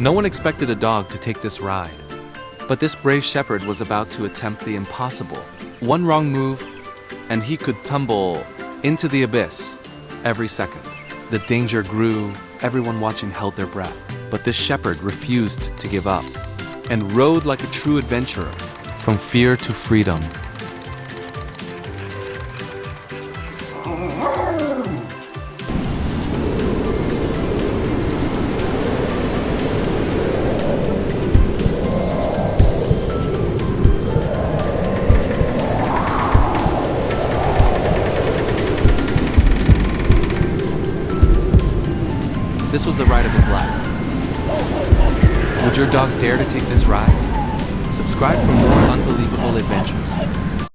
No one expected a dog to take this ride. But this brave shepherd was about to attempt the impossible. One wrong move, and he could tumble into the abyss every second. The danger grew, everyone watching held their breath. But this shepherd refused to give up, and rode like a true adventurer, from fear to freedom. This was the ride of his life. Would your dog dare to take this ride? Subscribe for more unbelievable adventures.